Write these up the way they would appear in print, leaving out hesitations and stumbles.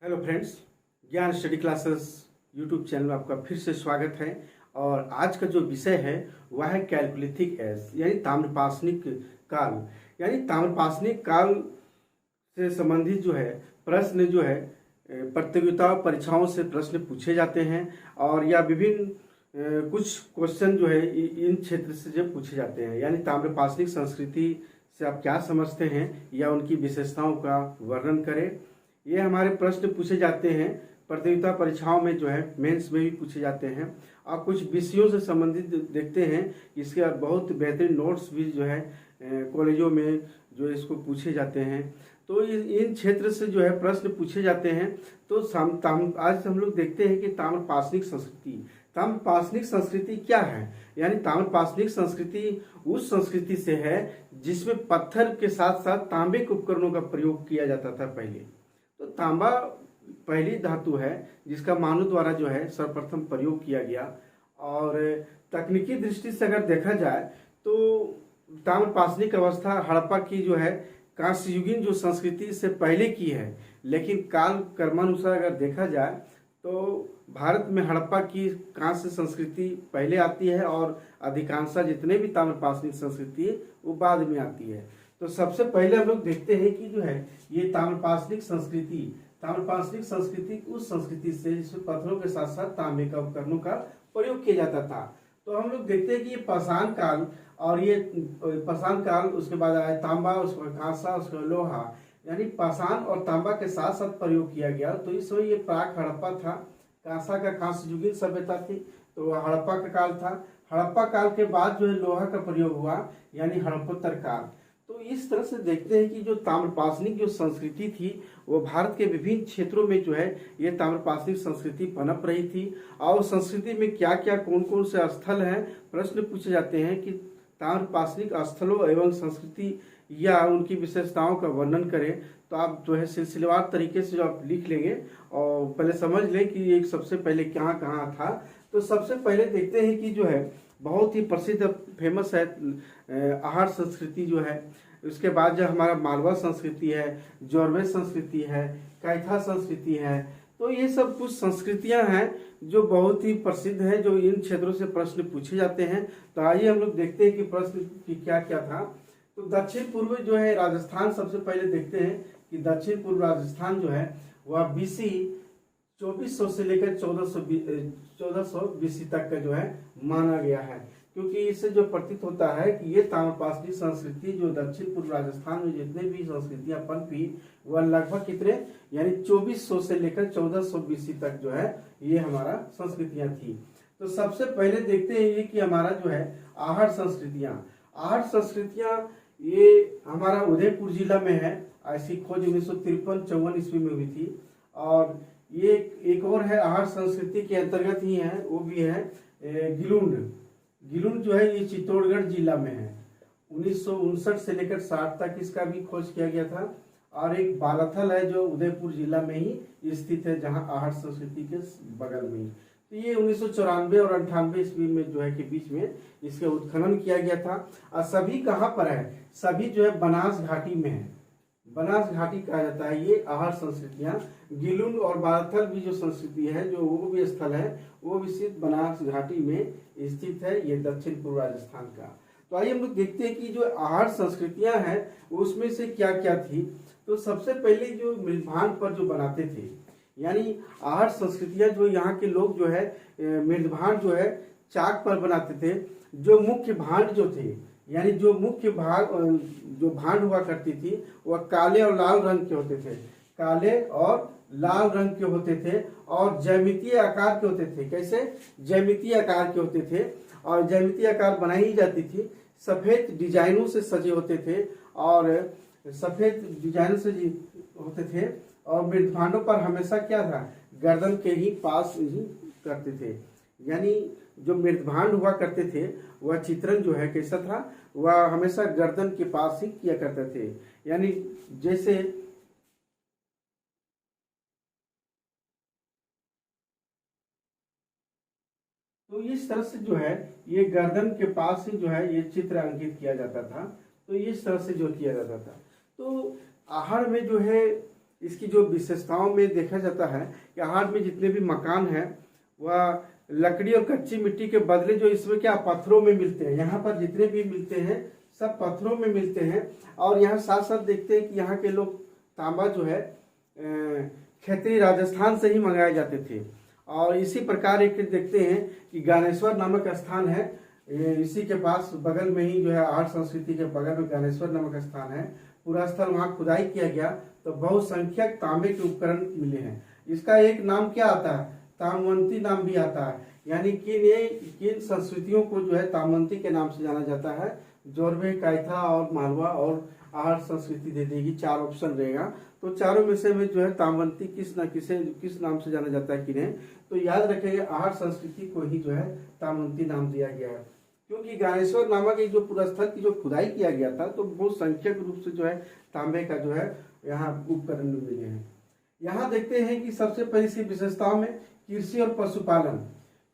Hello friends, ज्ञान study classes YouTube channel में आपका फिर से स्वागत है। और आज का जो विषय है वह है कैलकुलिथिक एज यानी ताम्रपाषाणिक काल। यानी ताम्रपाषाणिक काल से संबंधित जो है प्रश्न जो है प्रतियोगिता परीक्षाओं से प्रश्न पूछे जाते हैं और या विभिन्न कुछ क्वेश्चन जो है इन क्षेत्र से जो पूछे जाते हैं। यानी ताम्रपाषाणिक संस्कृति से आप क्या समझते हैं या उनकी विशेषताओं का वर्णन करें। ये हमारे प्रश्न पूछे जाते हैं प्रतियोगिता परीक्षाओं में जो है मेंस में भी पूछे जाते हैं। और कुछ विषयों से संबंधित देखते हैं, इसके बहुत बेहतरीन नोट्स भी जो है कॉलेजों में जो इसको पूछे जाते हैं। तो इन क्षेत्र से जो है प्रश्न पूछे जाते हैं। तो आज हम लोग देखते हैं कि ताम्रपाषाणिक संस्कृति क्या है। यानी ताम्रपाषाणिक संस्कृति उस संस्कृति से है जिसमें पत्थर के साथ साथ तांबे के उपकरणों का प्रयोग किया जाता था पहले। तो तांबा पहली धातु है जिसका मानव द्वारा जो है सर्वप्रथम प्रयोग किया गया। और तकनीकी दृष्टि से अगर देखा जाए तो ताम्रपाषाणिक अवस्था हड़प्पा की जो है कांस्ययुगीन जो संस्कृति से पहले की है। लेकिन काल कर्मानुसार अगर देखा जाए तो भारत में हड़प्पा की कांस्य संस्कृति पहले आती है और अधिकांशतः जितने भी ताम्रपाषाणिक संस्कृति है वो बाद में आती है। तो सबसे पहले हम लोग देखते हैं कि जो है ये ताम्रपाषाणिक संस्कृति उस संस्कृति से जिसमें पत्थरों के साथ साथ तांबे का उपकरणों का प्रयोग किया जाता था। तो हम लोग देखते हैं कि ये पाषाण काल और ये पाषाण काल, उसके बाद आया तांबा, उसका कांसा, उसका लोहा, यानी पाषाण और तांबा के साथ साथ प्रयोग किया गया। तो इस समय ये प्राक हड़प्पा था। कांसा का कांस्ययुगीन सभ्यता थी तो हड़प्पा का काल था। हड़प्पा काल के बाद जो है लोहा का प्रयोग हुआ यानी हड़प्पोत्तर काल। तो इस तरह से देखते हैं कि जो ताम्रपाषाणिक जो संस्कृति थी वो भारत के विभिन्न क्षेत्रों में जो है ये ताम्रपाषाणिक संस्कृति पनप रही थी। और संस्कृति में क्या क्या कौन कौन से स्थल हैं, प्रश्न पूछे जाते हैं कि ताम्रपाषाणिक स्थलों एवं संस्कृति या उनकी विशेषताओं का वर्णन करें। तो आप जो है सिलसिलेवार तरीके से जो आप लिख लेंगे और पहले समझ लें कि एक सबसे पहले कहाँ कहाँ था। तो सबसे पहले देखते हैं कि जो है बहुत ही प्रसिद्ध फेमस है आहार संस्कृति जो है। उसके बाद जो हमारा मालवा संस्कृति है, जोरवे संस्कृति है, कैथा संस्कृति है। तो ये सब कुछ संस्कृतियां हैं जो बहुत ही प्रसिद्ध है, जो इन क्षेत्रों से प्रश्न पूछे जाते हैं। तो आइए हम लोग देखते हैं कि प्रश्न की क्या क्या था। तो दक्षिण पूर्व जो है राजस्थान, सबसे पहले देखते हैं कि दक्षिण पूर्व राजस्थान जो है वह BC 2400 से लेकर 1400 BC तक का जो है माना गया है। क्योंकि इससे जो प्रतीत होता है कि ये ताम्रपाषाणिक संस्कृति जो दक्षिण पूर्व राजस्थान में जितने भी संस्कृतियां पनपी वह लगभग कितने यानी 2400 से लेकर 1400 BC तक जो है ये हमारा संस्कृतियां थी। तो सबसे पहले देखते हैं ये कि हमारा जो है आहार संस्कृतियां ये हमारा उदयपुर जिला में है। ऐसी खोज 1953-54 ईस्वी में हुई थी। और ये एक और है आहार संस्कृति के अंतर्गत ही है, वो भी है गिलुंड जो है ये चित्तौड़गढ़ जिला में है। 1959 से लेकर 60 तक इसका भी खोज किया गया था। और एक बालाथल है जो उदयपुर जिला में ही स्थित है, जहां आहार संस्कृति के बगल में ही। तो ये 1994 और 98 ईस्वी में जो है के बीच में इसका उत्खनन किया गया था। और सभी कहाँ पर है, सभी जो है बनास घाटी में है। बनास घाटी कहा जाता है ये आहार संस्कृतियां। गिलुंड और बालाथल भी जो संस्कृति है, जो वो भी स्थल है, वो भी स्थित बनास घाटी में स्थित है, ये दक्षिण पूर्व राजस्थान का। तो आइए हम लोग देखते हैं कि जो आहार संस्कृतियां हैं उसमें से क्या क्या थी। तो सबसे पहले जो मृदभांड पर जो बनाते थे, यानी आहार संस्कृतियां जो यहाँ के लोग जो है मृदभांड जो है चाक पर बनाते थे। जो मुख्य भांड जो थे, यानी जो मुख्य भाग जो भांड हुआ करती थी वह काले और लाल रंग के होते थे। काले और लाल रंग के होते थे और ज्यामितीय आकार के होते थे। कैसे? ज्यामितीय आकार के होते थे और ज्यामितीय आकार बनाई जाती थी। सफेद डिजाइनों से सजे होते थे और सफेद डिजाइनों से होते थे। और मृदभांडों पर हमेशा क्या था, गर्दन के ही पास ही करते थे। यानी जो मृदभांड हुआ करते थे वह चित्रण जो है कैसा था, वह हमेशा गर्दन के पास ही किया करते थे। यानी जैसे तो इस तरह से जो है ये गर्दन के पास ही जो है ये चित्र अंकित किया जाता था। तो इस तरह से जो किया जाता था। तो आहार में जो है इसकी जो विशेषताओं में देखा जाता है कि आहट में जितने भी मकान हैं वह लकड़ी और कच्ची मिट्टी के बदले जो इसमें क्या पत्थरों में मिलते हैं। यहाँ पर जितने भी मिलते हैं सब पत्थरों में मिलते हैं। और यहाँ साथ साथ देखते हैं कि यहाँ के लोग तांबा जो है क्षेत्रीय राजस्थान से ही मंगाए जाते थे। और इसी प्रकार एक देखते हैं कि ज्ञानेश्वर नामक स्थान है, इसी के पास बगल में ही जो है आहट संस्कृति के बगल में ज्ञानेश्वर नामक स्थान है। पूरा स्थल वहाँ खुदाई किया गया तो बहुसंख्यक तांबे के उपकरण मिले हैं। इसका एक नाम क्या आता है, ताम्रवंती नाम भी आता है। यानी किन संस्कृतियों को जो है ताम्रवंती के नाम से जाना जाता है। जोरवे, कायथा और मालवा और आहट संस्कृति दे देगी, 4 ऑप्शन रहेगा। तो चारों में से जो है ताम्रवंती किस नाम से जाना जाता है किन्हें, तो याद रखेंगे आहट संस्कृति को ही जो है ताम्रवंती नाम दिया गया है। क्योंकि ज्ञानेश्वर नामक एक जो पुरस्थल की जो खुदाई किया गया था तो बहुत संख्यक रूप से जो है तांबे का जो है यहाँ उपकरण मिले हैं। यहाँ देखते हैं कि सबसे पहली सी विशेषताओं में कृषि और पशुपालन।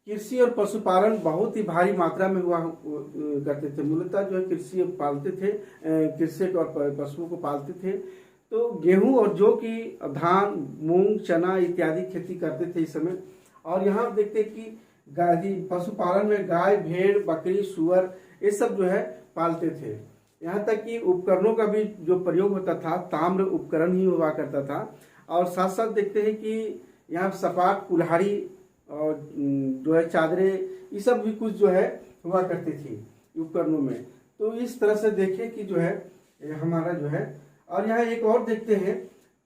कृषि और पशुपालन बहुत ही भारी मात्रा में हुआ करते थे। मूलतः जो है कृषि पालते थे, कृषक और पशुओं को पालते थे। तो गेहूं और जौ की, धान, मूंग, चना इत्यादि खेती करते थे इस समय। और यहाँ देखते कि पशुपालन में गाय, भेड़, बकरी, सुअर ये सब जो है पालते थे। यहाँ तक कि उपकरणों का भी जो प्रयोग होता था ताम्र उपकरण ही हुआ करता था। और साथ साथ देखते हैं कि यहाँ सपाट, कुल्हाड़ी और जो है चादरे ये सब भी कुछ जो है हुआ करती थी उपकरणों में। तो इस तरह से देखें कि जो है हमारा जो है। और यहाँ एक और देखते हैं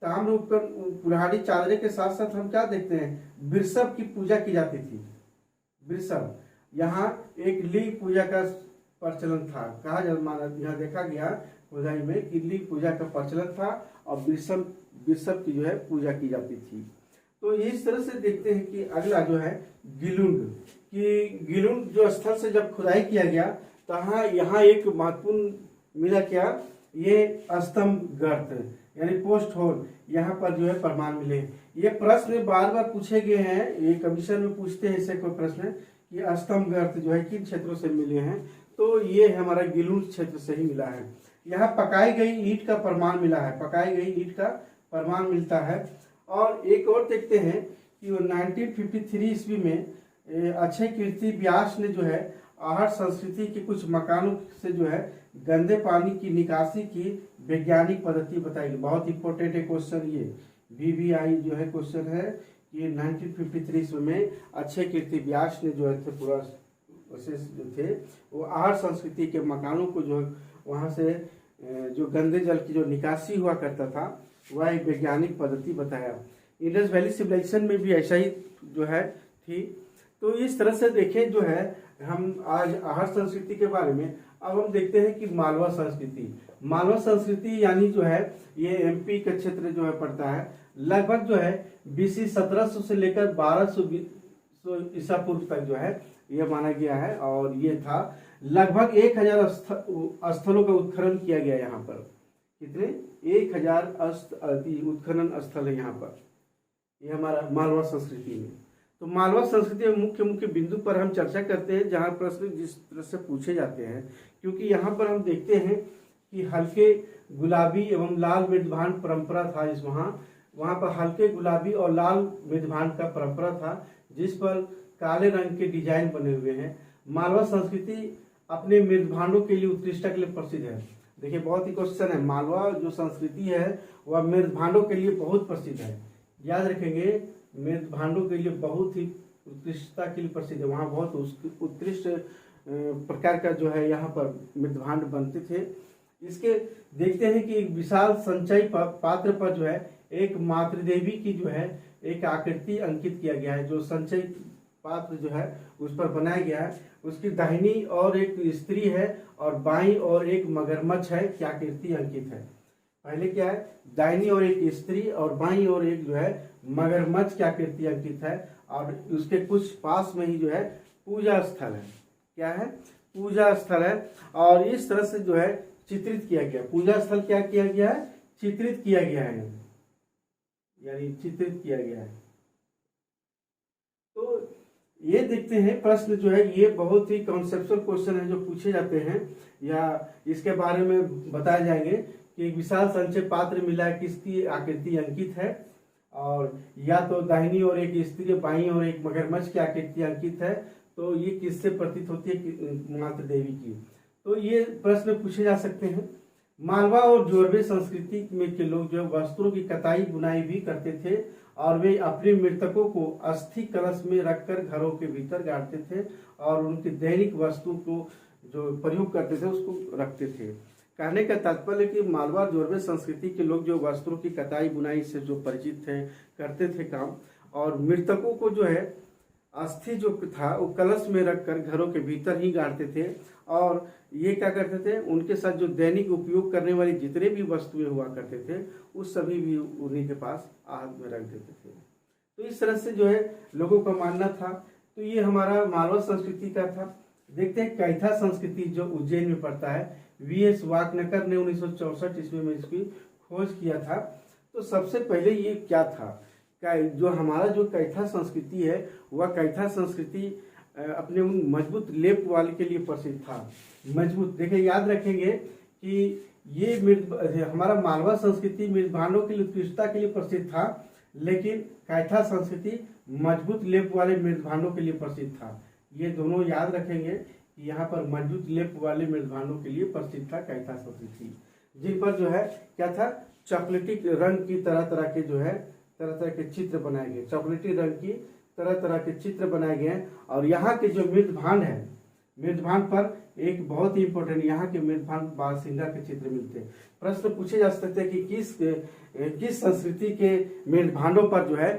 ताम्र उपकरण, कुल्हाड़ी, चादरे के साथ साथ हम क्या देखते हैं, वृषभ की पूजा की जाती थी। वृषभ, यहाँ एक लिंग पूजा का प्रचलन था। कहा यहाँ देखा गया खुदाई में कि लिंग पूजा का प्रचलन था और वृषभ की जो है पूजा की जाती थी। तो इस तरह से देखते हैं कि अगला जो है गिलुंड, कि गिलुंड जो स्थल से जब खुदाई किया गया तो यहाँ एक महत्वपूर्ण मिला क्या, ये स्तंभ गर्त यानी पोस्ट होल, यहाँ पर जो है प्रमाण मिले। ये प्रश्न बार बार पूछे गए हैं, ये कमीशन में पूछते हैं इससे कोई प्रश्न कि स्तंभ गर्त जो है किन क्षेत्रों से मिले हैं, तो ये हमारा गिलुंड क्षेत्र से ही मिला है। यहाँ पकाई गई ईंट का प्रमाण मिला है, पकाई गई ईंट का प्रमाण मिलता है। और एक और देखते हैं कि 1953 ईस्वी में अक्षय कीर्ति व्यास ने जो है आहट संस्कृति के कुछ मकानों से जो है गंदे पानी की निकासी की वैज्ञानिक पद्धति बताई गई। बहुत इंपॉर्टेंट है क्वेश्चन, ये VVI जो है क्वेश्चन है कि 1953 ईस्वी में अक्षय कीर्ति व्यास ने जो है पूरा जो थे वो आहट संस्कृति के मकानों को जो वहाँ से जो गंदे जल की जो निकासी हुआ करता था वह एक वैज्ञानिक पद्धति बताया। इंडस वैली सिविलाइजेशन में भी ऐसा ही जो है थी। तो इस तरह से देखें जो है हम आज आहट संस्कृति के बारे में। अब हम देखते हैं कि मालवा संस्कृति। मालवा संस्कृति यानी जो है ये MP का क्षेत्र जो है पड़ता है। लगभग जो है BC 1700 से लेकर 1200 ईसा पूर्व तक जो है ये माना गया है। और ये था लगभग 1000 स्थलों का उत्खनन किया गया यहाँ पर। कितने? 1000 उत्खनन स्थल है यहाँ पर, ये हमारा मालवा संस्कृति में। तो मालवा संस्कृति में मुख्य बिंदु पर हम चर्चा करते हैं जहाँ प्रश्न जिस तरह से पूछे जाते हैं। क्योंकि यहाँ पर हम देखते हैं कि हल्के गुलाबी एवं लाल मृदभांड परंपरा था। वहाँ पर हल्के गुलाबी और लाल मृदभांड का परंपरा था जिस पर काले रंग के डिजाइन बने हुए हैं। मालवा संस्कृति अपने मृदभांडों के लिए उत्कृष्टता के लिए प्रसिद्ध है। देखिए बहुत ही क्वेश्चन है, मालवा जो संस्कृति है वह मृदभांडों के लिए बहुत प्रसिद्ध है। याद रखेंगे मृदभांडों के लिए बहुत ही उत्कृष्टता के लिए प्रसिद्ध है। वहाँ बहुत उत्कृष्ट प्रकार का जो है यहाँ पर मृदभांड बनते थे। इसके देखते हैं कि एक विशाल संचय पात्र पर जो है एक मातृदेवी की जो है एक आकृति अंकित किया गया है। जो संचय पात्र जो है उस पर बनाया गया है, उसकी दाहिनी और एक स्त्री है और बाईं और एक मगरमच्छ है की आकृति अंकित है। पहले क्या है, दाहिनी और एक स्त्री और बाईं और एक जो है मगरमच्छ की आकृति अंकित है। और उसके कुछ पास में ही जो है पूजा स्थल है। क्या है? पूजा स्थल है। और इस तरह से जो है चित्रित किया गया। पूजा स्थल क्या किया गया है? चित्रित किया गया है, यानी चित्रित किया गया है। तो ये देखते हैं प्रश्न जो है ये बहुत ही कॉन्सेप्चुअल क्वेश्चन है जो पूछे जाते हैं या इसके बारे में बताए जाएंगे कि एक विशाल संचय पात्र मिला, किसकी आकृति अंकित है, और या तो दाहिनी ओर एक स्त्री, बाईं ओर एक मगरमच्छ की आकृति अंकित है, तो ये किससे प्रतीत होती है? माता देवी की। तो ये प्रश्न पूछे जा सकते हैं। मालवा और जोरवे संस्कृति में के लोग जो वस्त्रों की कताई बुनाई भी करते थे, और वे अपने मृतकों को अस्थि कलश में रखकर घरों के भीतर गाड़ते थे और उनकी दैनिक वस्तु को जो प्रयोग करते थे उसको रखते थे। कहने का तात्पर्य कि मालवा और जोरवे संस्कृति के लोग जो वस्त्रों की कताई बुनाई से जो परिचित थे, करते थे काम, और मृतकों को जो है अस्थि जो था वो कलश में रखकर घरों के भीतर ही गाड़ते थे, और ये क्या करते थे, उनके साथ जो दैनिक उपयोग करने वाली जितने भी वस्तुएं हुआ करते थे उस सभी भी उन्हीं के पास आहत में रख देते थे। तो इस तरह से जो है लोगों का मानना था। तो ये हमारा मालवा संस्कृति का था। देखते हैं कैथा संस्कृति जो उज्जैन में पड़ता है। वीएस वाकनकर ने 1964 ईस्वी में इसकी खोज किया था। तो सबसे पहले ये क्या था, जो हमारा जो कैथा संस्कृति है वह कैथा संस्कृति अपने उन मजबूत लेप वाले के लिए प्रसिद्ध था। मजबूत, देखिए याद रखेंगे कि ये हमारा मालवा संस्कृति मृदभांडों की उत्कृष्टता के लिए प्रसिद्ध था, लेकिन कैथा संस्कृति मजबूत लेप वाले मृदभांडों के लिए प्रसिद्ध था। ये दोनों याद रखेंगे कि यहाँ पर मजबूत लेप वाले मृदभांडों के लिए प्रसिद्ध था कैथा संस्कृति, जिन पर जो है क्या था, चॉकलेटी रंग की तरह तरह के जो है तरह तरह के चित्र बनाए गए, चॉकलेटी रंग की तरह तरह के चित्र बनाए गए हैं। और यहाँ के जो मृदभांड है, मृदभांड पर एक बहुत ही इंपॉर्टेंट, यहाँ के मृदभांड बारहसिंगा के चित्र मिलते हैं। प्रश्न पूछे जा सकते हैं कि किस संस्कृति के मृदभांडों पर जो है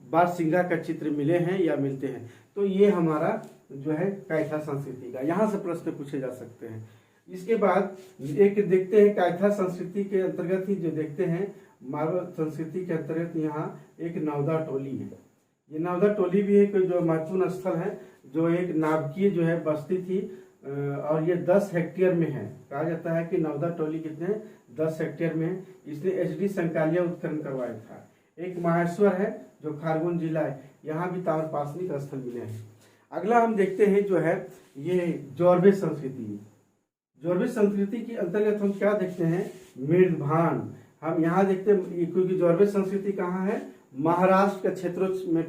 बारहसिंगा का चित्र मिले हैं या मिलते हैं। तो ये हमारा जो है कैथा संस्कृति का, यहाँ से प्रश्न पूछे जा सकते हैं। इसके बाद एक देखते हैं कैथा संस्कृति के अंतर्गत ही जो देखते हैं मालवा संस्कृति के अंतर्गत यहाँ एक नवदा टोली है। ये नवदा टोली भी एक जो महत्वपूर्ण स्थल है, जो एक नाभिकीय जो है बस्ती थी, और ये 10 हेक्टेयर में है। कहा जाता है कि नवदा टोली कितने 10 हेक्टेयर में है। इसने एचडी संकालिया उत्खनन करवाया था। एक माहेश्वर है जो खारगोन जिला है, यहाँ भी ताम्रपाषाणिक स्थल मिले हैं। अगला हम देखते हैं जो है ये जोरवे संस्कृति। जोरवे संस्कृति के अंतर्गत हम क्या देखते हैं, मृदभांड। हम यहाँ देखते हैं क्योंकि जोरवे संस्कृति कहाँ है, महाराष्ट्र के क्षेत्रों में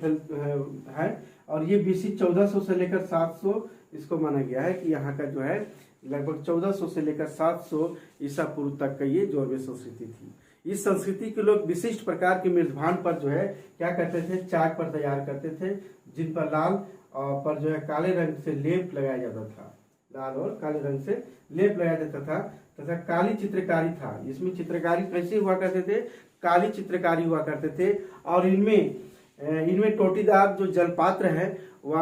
है, और ये बीसी 1400 से लेकर 700 इसको माना गया है कि यहाँ का जो है लगभग 1400 से लेकर 700 ईसा पूर्व तक का ये जोरवे संस्कृति थी। इस संस्कृति के लोग विशिष्ट प्रकार के मृदभांड पर जो है क्या करते थे, चाक पर तैयार करते थे, जिन पर लाल पर जो है काले रंग से लेप लगाया जाता था, लाल और काले रंग से लेप लगाया जाता था, तथा काली चित्रकारी था। इसमें चित्रकारी कैसे हुआ करते थे, काली चित्रकारी हुआ करते थे, और इनमें टोटीदार जो जलपात्र है वह,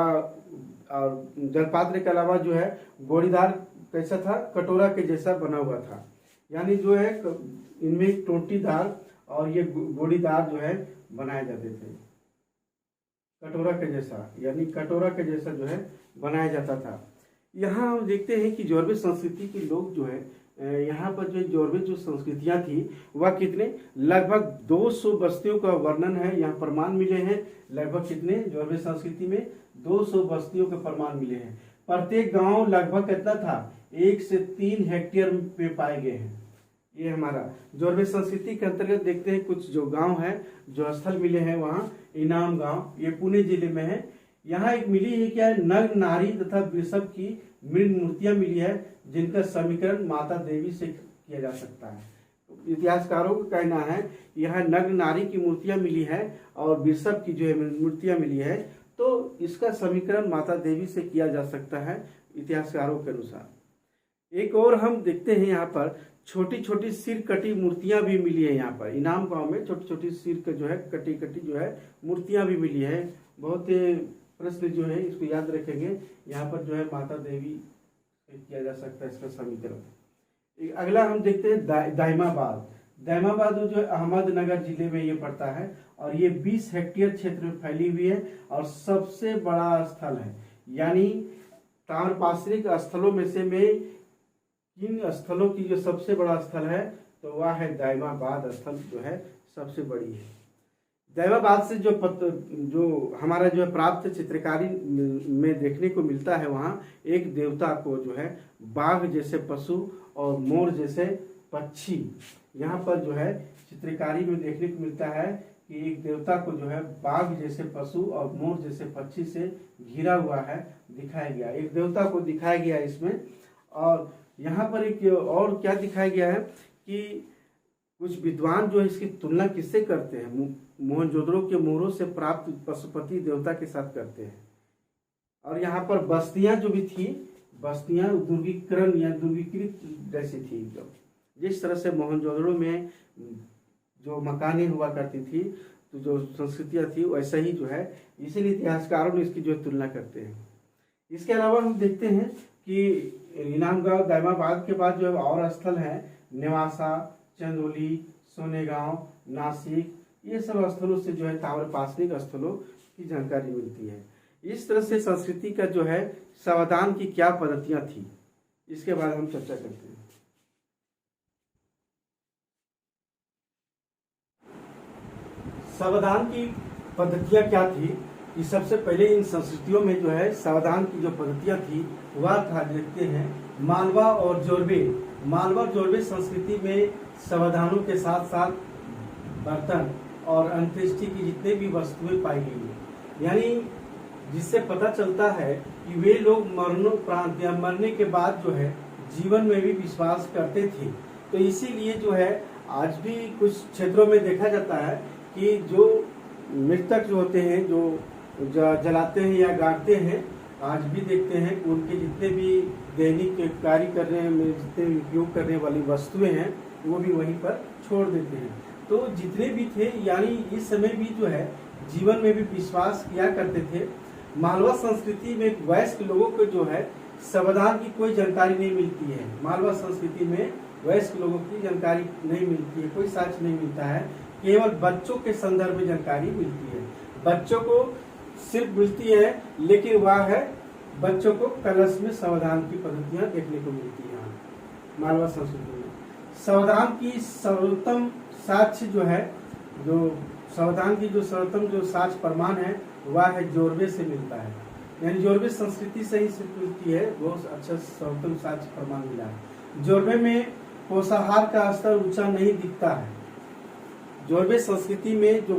और जलपात्र के अलावा जो है गोड़ीदार कैसा था, कटोरा के जैसा बना हुआ था। यानी जो है इनमें टोटीदार और ये गोड़ीदार जो है बनाए जाते थे, कटोरा के जैसा, यानी कटोरा के जैसा जो है बनाया जाता था। यहाँ हम देखते हैं कि जोरवे संस्कृति के लोग जो है यहाँ पर जो जोरवे जो संस्कृतियाँ थी वह कितने, लगभग 200 बस्तियों का वर्णन है, यहाँ प्रमाण मिले हैं। लगभग कितने, जोरवे संस्कृति में 200 बस्तियों के प्रमाण मिले हैं। प्रत्येक गांव लगभग कितना था, 1 से 3 हेक्टेयर में पाए गए हैं। ये हमारा जोरवे संस्कृति के अंतर्गत देखते हैं कुछ जो गांव है, जो स्थल मिले हैं वहाँ, इनाम गांव, ये पुणे जिले में है। यहाँ एक मिली है क्या है, नग्न नारी तथा वृषभ की मृद मूर्तियां मिली है, जिनका समीकरण माता देवी से किया जा सकता है। इतिहासकारों का कहना है यहाँ नग्न नारी की मूर्तियां मिली है और वृषभ की जो है मूर्तियां मिली है, तो इसका समीकरण माता देवी से किया जा सकता है इतिहासकारों के अनुसार। एक और हम देखते हैं यहाँ पर छोटी छोटी सिर कटी मूर्तियां भी मिली है। यहाँ पर इनाम गांव में छोटी छोटी सिर का जो है कटी कटी जो है मूर्तियां भी मिली है। बहुत प्रश्न जो है इसको याद रखेंगे, यहाँ पर जो है माता देवी किया जा सकता है इसका समीकरण। अगला हम देखते हैं दाइमाबाद। दाइमाबाद जो है अहमदनगर जिले में ये पड़ता है, और ये 20 हेक्टेयर क्षेत्र में फैली हुई है और सबसे बड़ा स्थल है। यानी ताम्रपाषाणिक स्थलों में से इन स्थलों की जो सबसे बड़ा स्थल है तो वह है दाइमाबाद स्थल, जो है सबसे बड़ी है। दाइमाबाद से जो हमारा जो है प्राप्त चित्रकारी में देखने को मिलता है, वहाँ एक देवता को जो है बाघ जैसे पशु और मोर जैसे पक्षी, यहाँ पर जो है चित्रकारी में देखने को मिलता है कि एक देवता को जो है बाघ जैसे पशु और मोर जैसे पक्षी से घिरा हुआ है दिखाया गया, एक देवता को दिखाया गया इसमें। और यहाँ पर एक और क्या दिखाया गया है कि कुछ विद्वान जो है इसकी तुलना किससे करते हैं, मोहनजोदड़ो के मोरों से प्राप्त पशुपति देवता के साथ करते हैं। और यहाँ पर बस्तियां जो भी थी, बस्तियां दुर्गीकरण या दुर्गीकृत जैसी थी, जिस तरह से मोहनजोदड़ो में जो मकानें हुआ करती थी, तो जो संस्कृतियां थी वैसा ही जो है, इसीलिए इतिहासकारों ने इसकी जो तुलना करते हैं। इसके अलावा हम देखते हैं कि इनामगांव दायमाबाद के बाद जो और स्थल है नेवासा, चंदौली, सोनेगांव, नासिक, ये सब स्थलों से जो है ताम्रपाषाणिक स्थलों की जानकारी मिलती है। इस तरह से संस्कृति का जो है सावधान की क्या पद्धतियां थी, इसके बारे में हम चर्चा करते हैं। सावधान की पद्धतियां क्या थी कि सबसे पहले इन संस्कृतियों में जो है सावधान की जो पद्धतियां थी वह था, देखते हैं मालवा और जोरबे। मालवा जोरबे संस्कृति में सावधानों के साथ साथ बर्तन और अंत्येष्टि की जितने भी वस्तुएं पाई गई है, यानी जिससे पता चलता है कि वे लोग मरणोपरांत या मरने के बाद जो है जीवन में भी विश्वास करते थे। तो इसीलिए जो है आज भी कुछ क्षेत्रों में देखा जाता है कि जो मृतक जो होते हैं, जो जलाते हैं या गाड़ते हैं, आज भी देखते हैं कि उनके जितने भी दैनिक कार्य करने में जितने भी उपयोग करने वाली वस्तुएं हैं वो भी वहीं पर छोड़ देते हैं। तो जितने भी थे, यानी इस समय भी जो है जीवन में भी विश्वास किया करते थे। मालवा संस्कृति में वयस्क लोगों को जो है सावधान की कोई जानकारी नहीं मिलती है। मालवा संस्कृति में वयस्क लोगों की जानकारी नहीं मिलती है, कोई साक्ष्य नहीं मिलता है, केवल बच्चों के संदर्भ में जानकारी मिलती है। बच्चों को सिर्फ मिलती है, लेकिन वह है बच्चों को कलश में सावधान की पद्धतियां देखने को मिलती है। मालवा संस्कृति में सावधान की सर्वोत्तम साक्ष्य जो है, जो सावधान की जो सर्वोत्तम जो साक्ष्य प्रमाण है वह है जोरबे से मिलता है, यानी जोरबे संस्कृति से ही मिलती है, बहुत अच्छा सर्वोत्तम साक्ष्य प्रमाण मिला है। जोरबे में पोषाहार का स्तर ऊंचा नहीं दिखता है। जोरबे संस्कृति में जो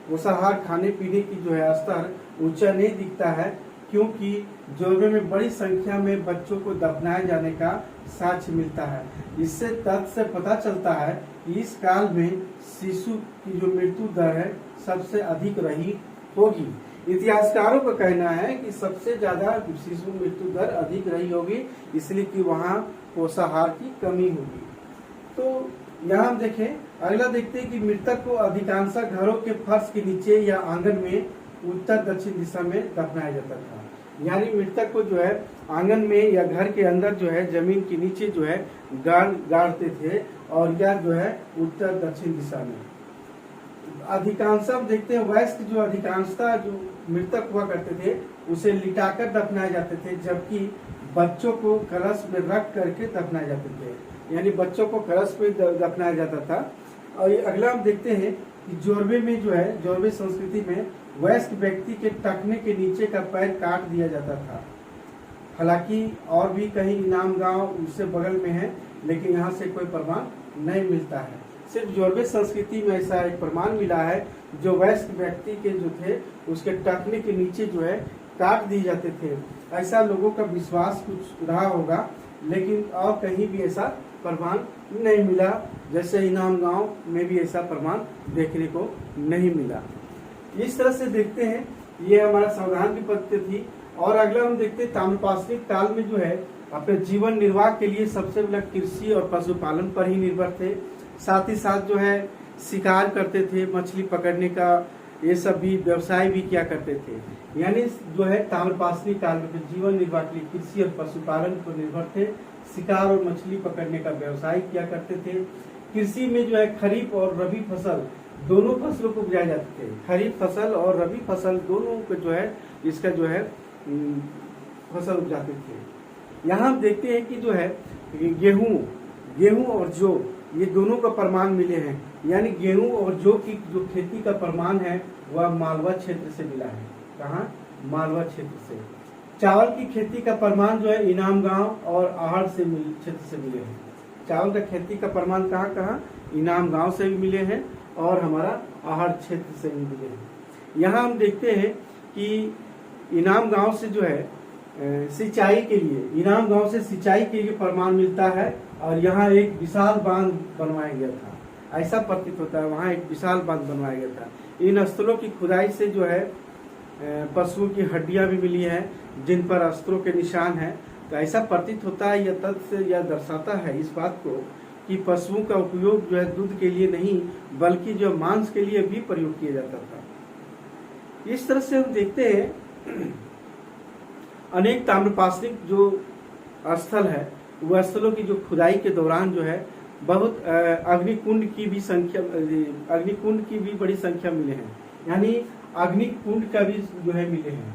पोषाहार खाने पीने की जो है स्तर ऊंचा नहीं दिखता है, क्योंकि जोरबे में बड़ी संख्या में बच्चों को दफनाए जाने का साक्ष्य मिलता है। इससे तथ्य से पता चलता है कि इस काल में शिशु की जो मृत्यु दर है सबसे अधिक रही होगी। इतिहासकारों का कहना है कि सबसे ज्यादा शिशु मृत्यु दर अधिक रही होगी, इसलिए कि वहाँ पोषाहार की कमी होगी। तो यहाँ हम देखें, अगला देखते हैं कि मृतक को अधिकांश घरों के फर्श के नीचे या आंगन में उत्तर दक्षिण दिशा में दफनाया जाता था। यानी मृतक को जो है आंगन में या घर के अंदर जो है जमीन के नीचे जो है गाड़ते थे, और यह जो है उत्तर दक्षिण दिशा में। अधिकांश देखते हैं वयस्क जो अधिकांशता जो मृतक हुआ करते थे उसे लिटाकर दफनाए जाते थे, जबकि बच्चों को कलश में रख करके दफनाए जाते थे, यानी बच्चों को कलश में दफनाया जाता था। और अगला हम देखते हैं कि जोरबे में जो है, जोरबे संस्कृति में वयस्क व्यक्ति के टखने के नीचे का पैर काट दिया जाता था। हालांकि और भी कहीं इनाम गांव उससे बगल में है, लेकिन यहाँ से कोई प्रमाण नहीं मिलता है। सिर्फ जोरबे संस्कृति में ऐसा एक प्रमाण मिला है, जो वयस्क व्यक्ति के जो थे उसके टखने के नीचे जो है काट दिए जाते थे। ऐसा लोगों का विश्वास कुछ रहा होगा, लेकिन और कहीं भी ऐसा प्रमाण नहीं मिला। जैसे इनाम गांव में भी ऐसा प्रमाण देखने को नहीं मिला। इस तरह से देखते हैं, ये हमारा सावधान की पद्धति थी। और अगला हम देखते हैं ताम्रपाषाणिक काल में जो है अपने जीवन निर्वाह के लिए सबसे पहले कृषि और पशुपालन पर ही निर्भर थे। साथ ही साथ जो है शिकार करते थे, मछली पकड़ने का ये सब भी व्यवसाय भी किया करते थे। यानी जो है ताम्रपाषाणिक काल में जीवन निर्वाह के लिए कृषि और पशुपालन पर निर्भर थे, शिकार और मछली पकड़ने का व्यवसाय किया करते थे। कृषि में जो है खरीफ और रबी फसल दोनों फसलों को उपजाए जाते थे। खरीफ फसल और रबी फसल दोनों को जो है इसका जो है फसल उपजाते थे। यहाँ हम देखते हैं कि जो है गेहूं और जौ ये दोनों का प्रमाण मिले हैं। यानी गेहूं और जौ की जो खेती का प्रमाण है वह मालवा क्षेत्र से मिला है। कहाँ? मालवा क्षेत्र से। चावल की खेती का प्रमाण जो है इनाम गांव और आहड़ से क्षेत्र से मिले हैं। चावल का खेती का प्रमाण कहाँ कहाँ, इनाम गांव से भी मिले हैं और हमारा आहड़ क्षेत्र से भी मिले हैं। यहाँ हम देखते हैं कि इनाम गांव से जो है सिंचाई के लिए, इनाम गांव से सिंचाई के लिए प्रमाण मिलता है और यहाँ एक विशाल बांध बनवाया गया था, ऐसा प्रतीत होता है। वहाँ एक विशाल बांध बनवाया गया था। इन स्थलों की खुदाई से जो है पशुओं की हड्डियां भी मिली हैं जिन पर अस्त्रों के निशान हैं। तो ऐसा प्रतीत होता है, यह तथ्य यह दर्शाता है इस बात को कि पशुओं का उपयोग जो है दूध के लिए नहीं बल्कि जो मांस के लिए भी प्रयोग किया जाता था। इस तरह से हम देखते हैं अनेक ताम्रपाषाणिक जो स्थल है वह स्थलों की जो खुदाई के दौरान जो है बहुत अग्निकुंड की भी बड़ी संख्या मिले हैं, यानी अग्निकुंड का भी जो है मिले हैं,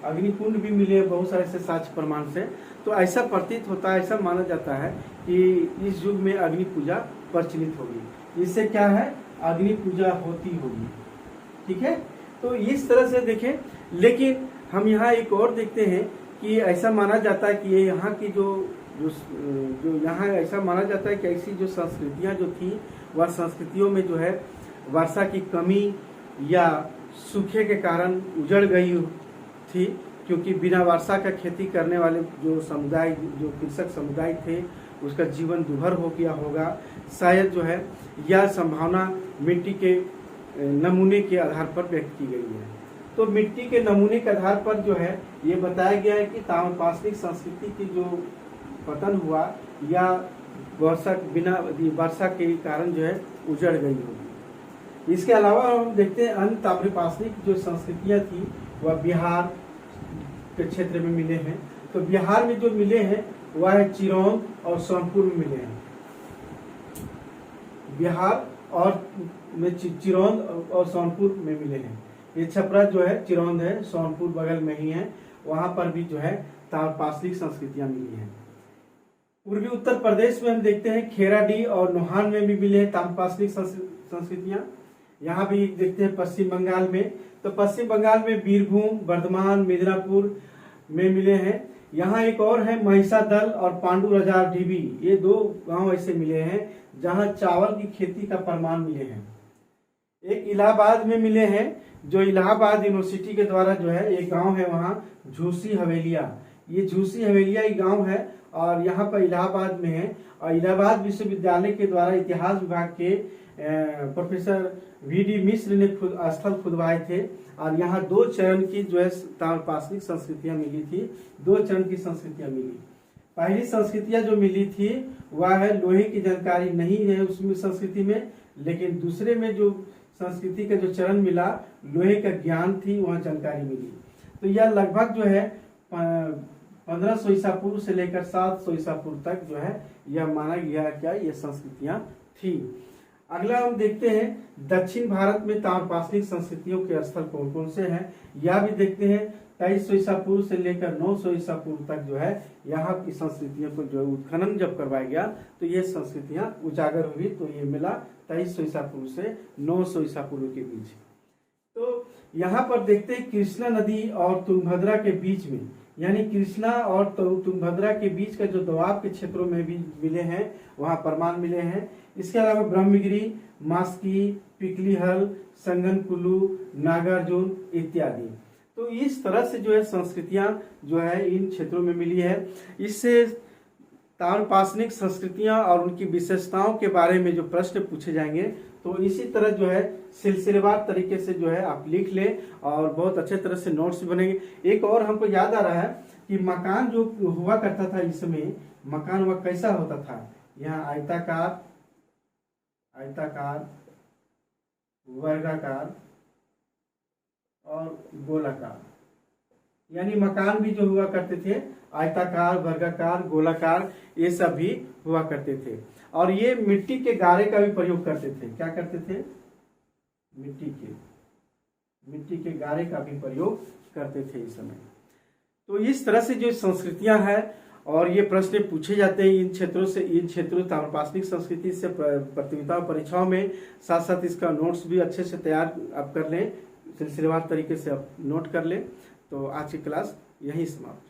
अग्निकुंड भी मिले हैं बहुत सारे से साक्ष्य प्रमाण से। तो ऐसा प्रतीत होता है, ऐसा माना जाता है कि इस युग में अग्नि पूजा प्रचलित होगी। इससे क्या है, अग्नि पूजा होती होगी। ठीक है, तो इस तरह से देखें। लेकिन हम यहाँ एक और देखते हैं कि ऐसा माना जाता है कि यहाँ की जो यहाँ ऐसा माना जाता है कि ऐसी जो संस्कृतियाँ जो थी वह संस्कृतियों में जो है वर्षा की कमी या सूखे के कारण उजड़ गई थी, क्योंकि बिना वर्षा का खेती करने वाले जो समुदाय, जो कृषक समुदाय थे, उसका जीवन दुभर हो गया होगा। शायद जो है यह संभावना मिट्टी के नमूने के आधार पर व्यक्त की गई है। तो मिट्टी के नमूने के आधार पर जो है ये बताया गया है कि ताम्रपाषाणिक संस्कृति की जो पतन हुआ या बिना वर्षा के कारण जो है उजड़ गई होगी। इसके अलावा हम देखते हैं अन्य ताम्रपाषाणिक जो संस्कृतियां थी वह बिहार के क्षेत्र में मिले हैं। तो बिहार में जो मिले हैं वह है चिरौंद और सोनपुर में मिले हैं। बिहार और में चिरौंद और सोनपुर में मिले हैं। ये छपरा जो है चिरौंद है, सोनपुर बगल में ही है, वहां पर भी जो है ताम्रपाषाणिक संस्कृतियां मिली हैं। पूर्वी उत्तर प्रदेश में हम देखते हैं खेराडी और नोहान में भी मिले हैं ताम्रपाषाणिक संस्कृतियां। यहाँ भी देखते हैं पश्चिम बंगाल में। तो पश्चिम बंगाल में बीरभूम, बर्धमान, मिदनापुर में मिले हैं। यहाँ एक और है महिषादल और पांडु रजार ढीबी, ये दो गांव ऐसे मिले हैं जहाँ चावल की खेती का प्रमाण मिले हैं। एक इलाहाबाद में मिले हैं, जो इलाहाबाद यूनिवर्सिटी के द्वारा जो है एक गांव है वहाँ झूसी हवेलिया, ये झूसी हवेलिया एक गांव है और यहाँ पर इलाहाबाद में है। और इलाहाबाद विश्वविद्यालय के द्वारा इतिहास विभाग के प्रोफेसर वी.डी. मिश्र ने स्थल खुदवाए थे और यहाँ 2 चरण की जो है ताम्रपाषाणिक संस्कृतियां मिली थी। 2 चरण की संस्कृतियां मिली। पहली संस्कृतियां जो मिली थी वह है लोहे की जानकारी नहीं है उसमें संस्कृति में, लेकिन दूसरे में जो संस्कृति का जो चरण मिला लोहे का ज्ञान थी, वहाँ जानकारी मिली। तो यह लगभग जो है 1500 ईसा पूर्व से लेकर 700 ईसा पूर्व तक जो है यह माना गया क्या ये संस्कृतियां थी। अगला हम देखते हैं दक्षिण भारत में ताम्रपाषाणिक संस्कृतियों के स्थल कौन कौन से हैं, यह भी देखते हैं। 2300 ईसा पूर्व से लेकर 900 ईसा पूर्व तक जो है यहाँ की संस्कृतियों को जो उत्खनन जब करवाया गया तो ये संस्कृतियां उजागर हुई। तो ये मिला 2300 ईसा पूर्व से 900 ईसा पूर्व के बीच। तो यहाँ पर देखते हैं कृष्णा नदी और तुंगभद्रा के बीच में, यानी कृष्णा और तुंगभद्रा के बीच का जो दोआब के क्षेत्रों में भी मिले हैं, वहाँ प्रमाण मिले हैं। इसके अलावा ब्रह्मगिरी, मास्की, पिकलीहल, संगनकुलू, नागार्जुन इत्यादि। तो इस तरह से जो है संस्कृतियां जो है इन क्षेत्रों में मिली है। इससे ताम्रपाषाणिक संस्कृतियां और उनकी विशेषताओं के बारे में जो प्रश्न पूछे जाएंगे तो इसी तरह जो है सिलसिलेवार तरीके से जो है आप लिख लें और बहुत अच्छे तरह से नोट्स बनेंगे। एक और हमको याद आ रहा है कि मकान जो हुआ करता था इस समय, मकान वह कैसा होता था, यहाँ आयताकार, वर्गाकार और गोलाकार, यानी मकान भी जो हुआ करते थे आयताकार, वर्गाकार, गोलाकार ये सब भी हुआ करते थे। और ये मिट्टी के गारे का भी प्रयोग करते थे। क्या करते थे, मिट्टी के गारे का भी प्रयोग करते थे इस समय। तो इस तरह से जो संस्कृतियां हैं और ये प्रश्न पूछे जाते हैं इन क्षेत्रों ताम्रपाषाणिक संस्कृति से प्रतियोगिता परीक्षाओं में। साथ साथ इसका नोट्स भी अच्छे से तैयार आप कर लें, सिलसिलेवार तरीके से आप नोट कर लें। तो आज की क्लास यहीं समाप्त।